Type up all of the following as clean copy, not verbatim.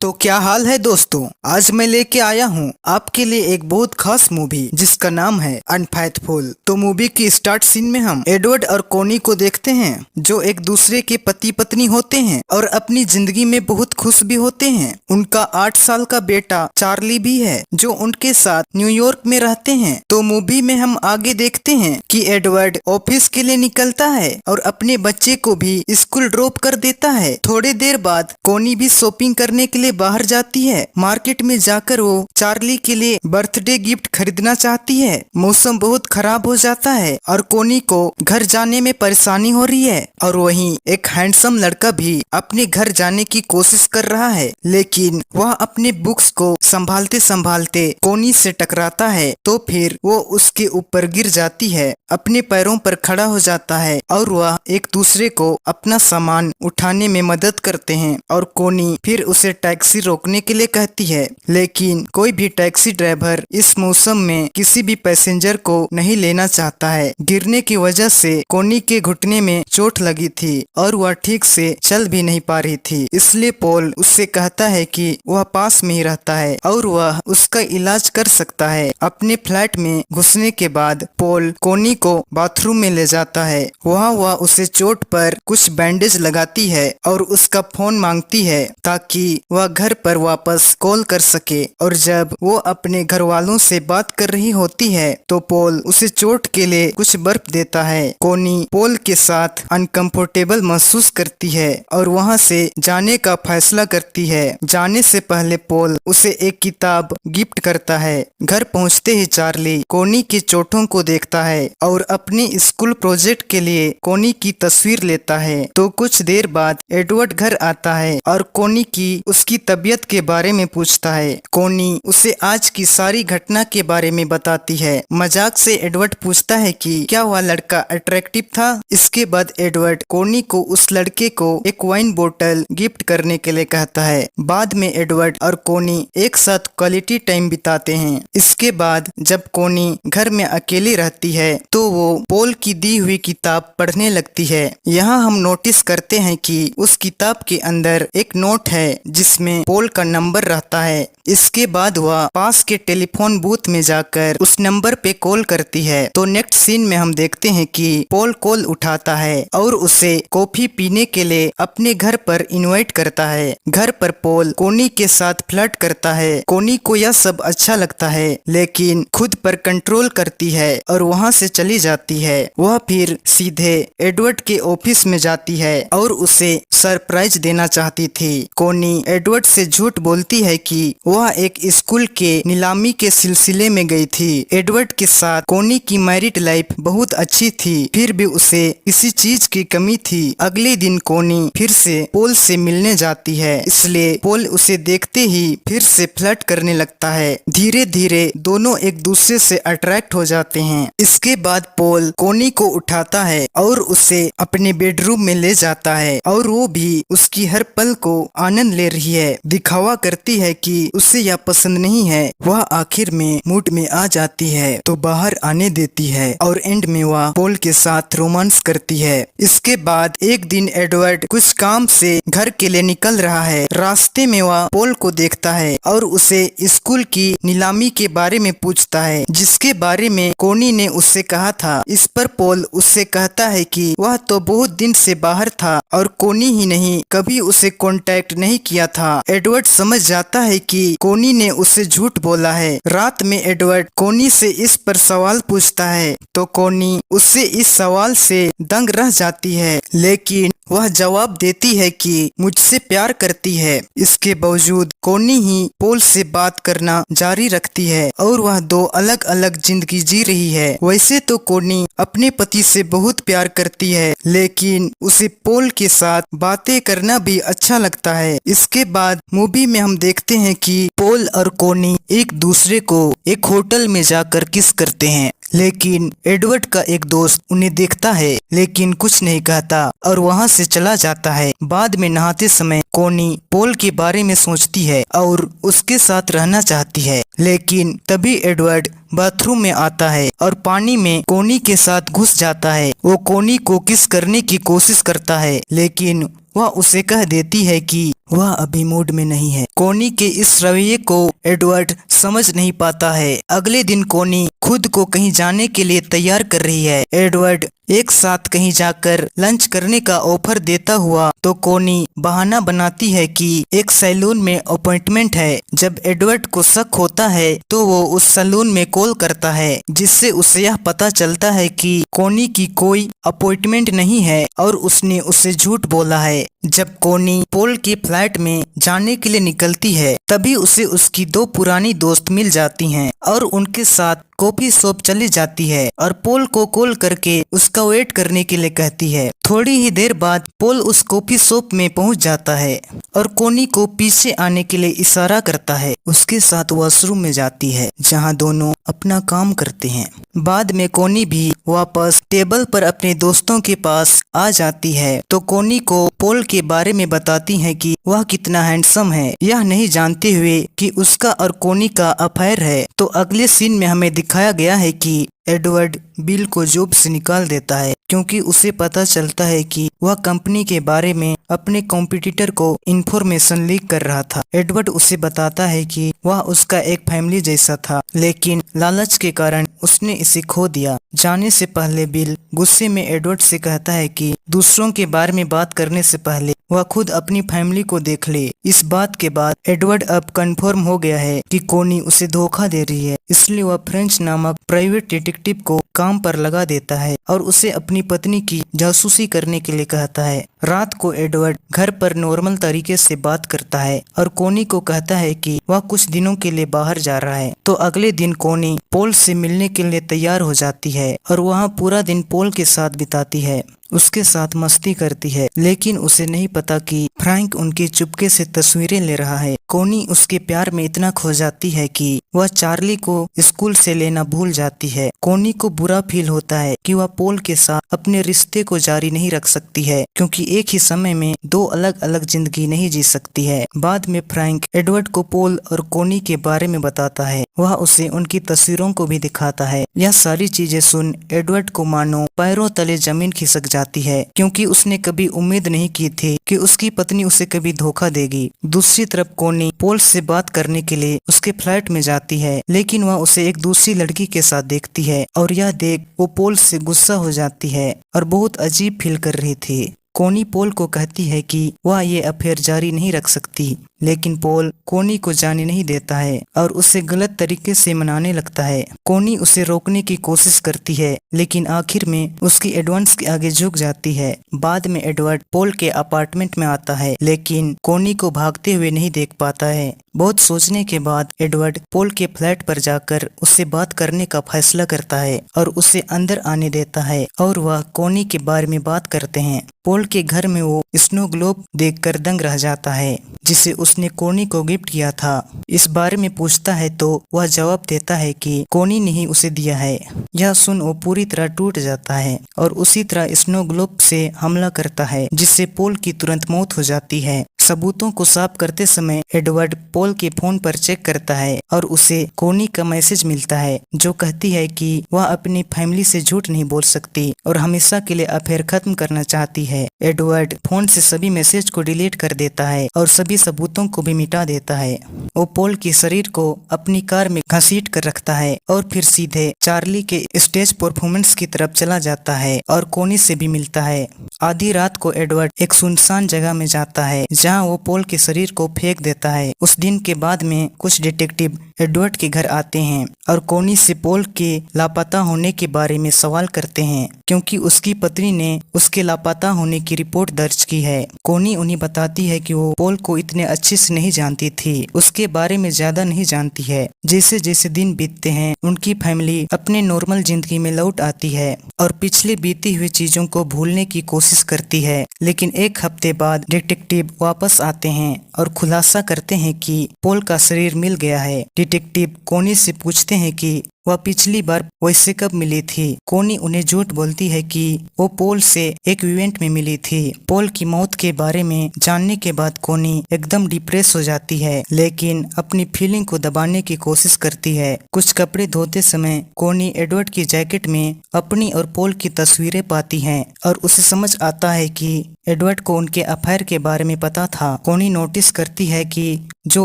तो क्या हाल है दोस्तों। आज मैं लेके आया हूँ आपके लिए एक बहुत खास मूवी जिसका नाम है अनफेथफुल। तो मूवी की स्टार्ट सीन में हम एडवर्ड और कोनी को देखते हैं जो एक दूसरे के पति पत्नी होते हैं और अपनी जिंदगी में बहुत खुश भी होते हैं। उनका 8 साल का बेटा चार्ली भी है जो उनके साथ न्यूयॉर्क में रहते हैं। तो मूवी में हम आगे देखते हैं कि एडवर्ड ऑफिस के लिए निकलता है और अपने बच्चे को भी स्कूल ड्रॉप कर देता है। थोड़ी देर बाद कोनी भी शॉपिंग करने के लिए बाहर जाती है। मार्केट में जाकर वो चार्ली के लिए बर्थडे गिफ्ट खरीदना चाहती है। मौसम बहुत खराब हो जाता है और कोनी को घर जाने में परेशानी हो रही है और वहीं एक हैंडसम लड़का भी अपने घर जाने की कोशिश कर रहा है, लेकिन वह अपने बुक्स को संभालते संभालते कोनी से टकराता है। तो फिर वो उसके ऊपर गिर जाती है, अपने पैरों पर खड़ा हो जाता है और वह एक दूसरे को अपना सामान उठाने में मदद करते हैं। और कोनी फिर उसे टैक्सी रोकने के लिए कहती है, लेकिन कोई भी टैक्सी ड्राइवर इस मौसम में किसी भी पैसेंजर को नहीं लेना चाहता है। गिरने की वजह से कोनी के घुटने में चोट लगी थी और वह ठीक से चल भी नहीं पा रही थी, इसलिए पॉल उससे कहता है कि वह पास में ही रहता है और वह उसका इलाज कर सकता है। अपने फ्लैट में घुसने के बाद पॉल कोनी को बाथरूम में ले जाता है। वहाँ वह उसे चोट पर कुछ बैंडेज लगाती है और उसका फोन मांगती है ताकि वह घर पर वापस कॉल कर सके। और जब वो अपने घर वालों से बात कर रही होती है तो पॉल उसे चोट के लिए कुछ बर्फ देता है। कोनी पॉल के साथ अनकंफर्टेबल महसूस करती है और वहाँ से जाने का फैसला करती है। जाने से पहले पॉल उसे एक किताब गिफ्ट करता है। घर पहुँचते ही चार्ली कोनी की चोटों को देखता है और अपने स्कूल प्रोजेक्ट के लिए कोनी की तस्वीर लेता है। तो कुछ देर बाद एडवर्ड घर आता है और कोनी की उसकी तबीयत के बारे में पूछता है। कोनी उसे आज की सारी घटना के बारे में बताती है। मजाक से एडवर्ड पूछता है कि क्या वह लड़का अट्रैक्टिव था। इसके बाद एडवर्ड कोनी को उस लड़के को एक वाइन बोतल गिफ्ट करने के लिए कहता है। बाद में एडवर्ड और कोनी एक साथ क्वालिटी टाइम बिताते हैं। इसके बाद जब कोनी घर में अकेली रहती है तो वो पॉल की दी हुई किताब पढ़ने लगती है। यहाँ हम नोटिस करते हैं कि उस किताब के अंदर एक नोट है जिसमें पॉल का नंबर रहता है। इसके बाद वह पास के टेलीफोन बूथ में जाकर उस नंबर पे कॉल करती है। तो नेक्स्ट सीन में हम देखते हैं कि पॉल कॉल उठाता है और उसे कॉफी पीने के लिए अपने घर पर इनवाइट करता है। घर पर पॉल कोनी के साथ फ्लर्ट करता है। कोनी को यह सब अच्छा लगता है लेकिन खुद पर कंट्रोल करती है और वहाँ से चली जाती है। वह फिर सीधे एडवर्ड के ऑफिस में जाती है और उसे सरप्राइज देना चाहती थी। कोनी एडवर्ड से झूठ बोलती है कि वह एक स्कूल के नीलामी के सिलसिले में गई थी। एडवर्ड के साथ कोनी की मैरिड लाइफ बहुत अच्छी थी, फिर भी उसे किसी चीज की कमी थी। अगले दिन कोनी फिर से पॉल से मिलने जाती है, इसलिए पॉल उसे देखते ही फिर से फ्लर्ट करने लगता है। धीरे धीरे दोनों एक दूसरे से अट्रैक्ट हो जाते हैं। इसके बाद पॉल कोनी को उठाता है और उसे अपने बेडरूम में ले जाता है और वो भी उसकी हर पल को आनंद ले रही है। दिखावा करती है कि उसे यह पसंद नहीं है। वह आखिर में मूड में आ जाती है तो बाहर आने देती है और एंड में वह पॉल के साथ रोमांस करती है। इसके बाद एक दिन एडवर्ड कुछ काम से घर के लिए निकल रहा है। रास्ते में वह पॉल को देखता है और उसे स्कूल की नीलामी के बारे में पूछता है जिसके बारे में कोनी ने उससे कहा था। इस पर पॉल उससे कहता है कि वह तो बहुत दिन से बाहर था और कोनी ही नहीं कभी उसे कांटेक्ट नहीं किया था। एडवर्ड समझ जाता है कि कोनी ने उसे झूठ बोला है। रात में एडवर्ड कोनी से इस पर सवाल पूछता है तो कोनी उससे इस सवाल से दंग रह जाती है, लेकिन वह जवाब देती है कि मुझसे प्यार करती है। इसके बावजूद कोनी ही पॉल से बात करना जारी रखती है और वह दो अलग अलग जिंदगी जी रही है। वैसे तो कोनी अपने पति से बहुत प्यार करती है, लेकिन उसे पॉल के साथ बातें करना भी अच्छा लगता है। इसके बाद मूवी में हम देखते हैं कि पॉल और कोनी एक दूसरे को एक होटल में जाकर किस करते हैं, लेकिन एडवर्ड का एक दोस्त उन्हें देखता है लेकिन कुछ नहीं कहता और वहाँ से चला जाता है। बाद में नहाते समय कोनी पॉल के बारे में सोचती है और उसके साथ रहना चाहती है, लेकिन तभी एडवर्ड बाथरूम में आता है और पानी में कोनी के साथ घुस जाता है। वो कोनी को किस करने की कोशिश करता है लेकिन वह उसे कह देती है कि वह अभी मूड में नहीं है। कोनी के इस रवैये को एडवर्ड समझ नहीं पाता है। अगले दिन कोनी खुद को कहीं जाने के लिए तैयार कर रही है। एडवर्ड एक साथ कहीं जाकर लंच करने का ऑफर देता हुआ तो कोनी बहाना बनाती है कि एक सैलून में अपॉइंटमेंट है। जब एडवर्ड को शक होता है तो वो उस सैलून में कॉल करता है, जिससे उसे यह पता चलता है कि कोनी की कोई अपॉइंटमेंट नहीं है और उसने उसे झूठ बोला है। जब कोनी पोल के फ्लैट में जाने के लिए निकलती है तभी उसे उसकी दो पुरानी दोस्त मिल जाती हैं और उनके साथ कॉफी शॉप चली जाती है और पोल को कॉल करके उसका वेट करने के लिए कहती है। थोड़ी ही देर बाद पोल उस कॉफी शॉप में पहुंच जाता है और कोनी को पीछे आने के लिए इशारा करता है। उसके साथ वॉशरूम में जाती है जहां दोनों अपना काम करते हैं। बाद में कोनी भी वापस टेबल पर अपने दोस्तों के पास आ जाती है तो कोनी को पोल के बारे में बताती है कि वह कितना हैंडसम है, यह नहीं जानते हुए कि उसका और कोनी का अफेयर है। तो अगले सीन में हमें दिखाया गया है कि एडवर्ड बिल को जॉब से निकाल देता है क्योंकि उसे पता चलता है कि वह कंपनी के बारे में अपने कॉम्पिटिटर को इंफॉर्मेशन लीक कर रहा था। एडवर्ड उसे बताता है कि वह उसका एक फैमिली जैसा था, लेकिन लालच के कारण उसने इसे खो दिया। जाने से पहले बिल गुस्से में एडवर्ड से कहता है कि दूसरों के बारे में बात करने से पहले वह खुद अपनी फैमिली को देख ले। इस बात के बाद एडवर्ड अब कंफर्म हो गया है कि कोनी उसे धोखा दे रही है, इसलिए वह फ्रेंच नामक प्राइवेट डिटेक्टिव को काम पर लगा देता है और उसे अपनी पत्नी की जासूसी करने के लिए कहता है। रात को एडवर्ड घर पर नॉर्मल तरीके से बात करता है और कोनी को कहता है कि वह कुछ दिनों के लिए बाहर जा रहा है। तो अगले दिन कोनी पोल से मिलने के लिए तैयार हो जाती है और वहाँ पूरा दिन पोल के साथ बिताती है, उसके साथ मस्ती करती है, लेकिन उसे नहीं पता कि फ्रैंक उनकी चुपके से तस्वीरें ले रहा है। कोनी उसके प्यार में इतना खो जाती है कि वह चार्ली को स्कूल से लेना भूल जाती है। कोनी को बुरा फील होता है कि वह पोल के साथ अपने रिश्ते को जारी नहीं रख सकती है क्योंकि एक ही समय में दो अलग अलग जिंदगी नहीं जी सकती है। बाद में फ्रैंक एडवर्ड को पोल और कोनी के बारे में बताता है, वह उसे उनकी तस्वीरों को भी दिखाता है। यह सारी चीजें सुन एडवर्ड को मानो पैरों तले जमीन खिसक जाती है क्योंकि उसने कभी उम्मीद नहीं की थी कि उसकी पत्नी उसे कभी धोखा देगी। दूसरी तरफ कोनी पोल से बात करने के लिए उसके फ्लैट में जाती है, लेकिन वह उसे एक दूसरी लड़की के साथ देखती है और यह देख वो पोल से गुस्सा हो जाती है और बहुत अजीब फील कर रही थी। कोनी पोल को कहती है कि वह ये अफेयर जारी नहीं रख सकती, लेकिन पोल कोनी को जाने नहीं देता है और उसे गलत तरीके से मनाने लगता है। कोनी उसे रोकने की कोशिश करती है, लेकिन आखिर में उसकी एडवांस के आगे झुक जाती है। बाद में एडवर्ड पोल के अपार्टमेंट में आता है, लेकिन कोनी को भागते हुए नहीं देख पाता है। बहुत सोचने के बाद एडवर्ड पोल के फ्लैट पर जाकर उससे बात करने का फैसला करता है और उसे अंदर आने देता है और वह कोनी के बारे में बात करते हैं। पोल के घर में वो स्नो ग्लोब देखकर दंग रह जाता है जिसे उसने कोनी को गिफ्ट किया था। इस बारे में पूछता है तो वह जवाब देता है कि कोनी ने ही उसे दिया है। यह सुन वो पूरी तरह टूट जाता है और उसी तरह स्नो ग्लोब से हमला करता है, जिससे पोल की तुरंत मौत हो जाती है। सबूतों को साफ करते समय एडवर्ड पोल के फोन पर चेक करता है और उसे कोनी का मैसेज मिलता है जो कहती है कि वह अपनी फैमिली से झूठ नहीं बोल सकती और हमेशा के लिए अफेयर खत्म करना चाहती है। एडवर्ड फोन से सभी मैसेज को डिलीट कर देता है और सभी सबूतों को भी मिटा देता है। वो पोल के शरीर को अपनी कार में घसीट कर रखता है और फिर सीधे चार्ली के स्टेज परफॉर्मेंस की तरफ चला जाता है और कोनी से भी मिलता है। आधी रात को एडवर्ड एक सुनसान जगह में जाता है जहां वो पोल के शरीर को फेंक देता है। उस दिन के बाद में कुछ डिटेक्टिव एडवर्ड के घर आते हैं और कोनी से पोल के लापता होने के बारे में सवाल करते हैं क्योंकि उसकी पत्नी ने उसके लापता होने की रिपोर्ट दर्ज की है। कोनी उन्हें बताती है कि वो पोल को इतने अच्छे से नहीं जानती थी, उसके बारे में ज्यादा नहीं जानती है। जैसे जैसे दिन बीतते हैं उनकी फैमिली अपने नॉर्मल जिंदगी में लौट आती है और पिछले बीती हुई चीजों को भूलने की कोशिश करती है। लेकिन एक हफ्ते बाद डिटेक्टिव वापस आते हैं और खुलासा करते हैं कि पोल का शरीर मिल गया है। डिटेक्टिव कोनी से पूछते हैं कि वह पिछली बार वैसे कब मिली थी। कोनी उन्हें झूठ बोलती है कि वो पोल से एक इवेंट में मिली थी। पोल की मौत के बारे में जानने के बाद कोनी एकदम डिप्रेस हो जाती है, लेकिन अपनी फीलिंग को दबाने की कोशिश करती है। कुछ कपड़े धोते समय कोनी एडवर्ड की जैकेट में अपनी और पोल की तस्वीरें पाती हैं और उसे समझ आता है कि एडवर्ड को उनके अफेयर के बारे में पता था। कोनी नोटिस करती है कि जो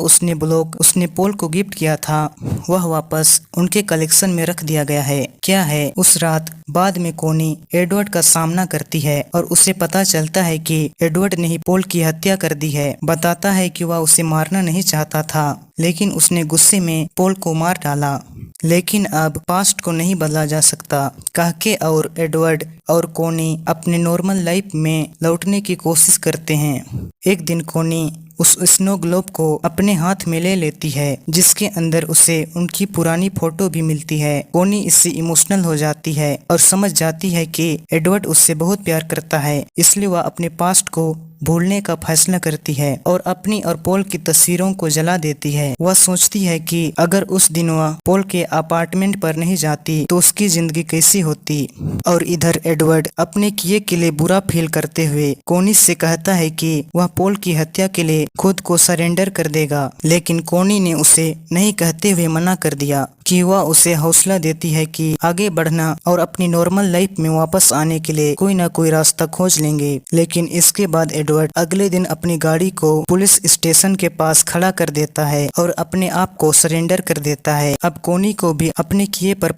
उसने पोल को गिफ्ट किया था वह वापस उनके कलेक्शन में रख दिया गया है। क्या है उस रात बाद में कोनी एडवर्ड का सामना करती है और उसे पता चलता है कि एडवर्ड ने ही पोल की हत्या कर दी है। बताता है कि वह उसे मारना नहीं चाहता था, लेकिन उसने गुस्से में पोल को मार डाला। लेकिन अब पास्ट को नहीं बदला जा सकता, कह के और एडवर्ड और कोनी अपने नॉर्मल लाइफ में लौटने की कोशिश करते हैं। एक दिन कोनी उस स्नो ग्लोब को अपने हाथ में ले लेती है, जिसके अंदर उसे उनकी पुरानी फोटो भी मिलती है। कोनी इससे इमोशनल हो जाती है और समझ जाती है कि एडवर्ड उससे बहुत प्यार करता है, इसलिए वह अपने पास्ट को भूलने का फैसला करती है और अपनी और पोल की तस्वीरों को जला देती है। वह सोचती है कि अगर उस दिन वह पोल के अपार्टमेंट पर नहीं जाती तो उसकी जिंदगी कैसी होती। और इधर एडवर्ड अपने किए के लिए बुरा फील करते हुए कोनी से कहता है कि वह पोल की हत्या के लिए खुद को सरेंडर कर देगा, लेकिन कोनी ने उसे नहीं कहते हुए मना कर दिया कि वह उसे हौसला देती है कि आगे बढ़ना और अपनी नॉर्मल लाइफ में वापस आने के लिए कोई ना कोई रास्ता खोज लेंगे। लेकिन इसके बाद एडवर्ड अगले दिन अपनी गाड़ी को पुलिस स्टेशन के पास खड़ा कर देता है और अपने आप को सरेंडर कर देता है। अब कोनी को भी अपने किए पर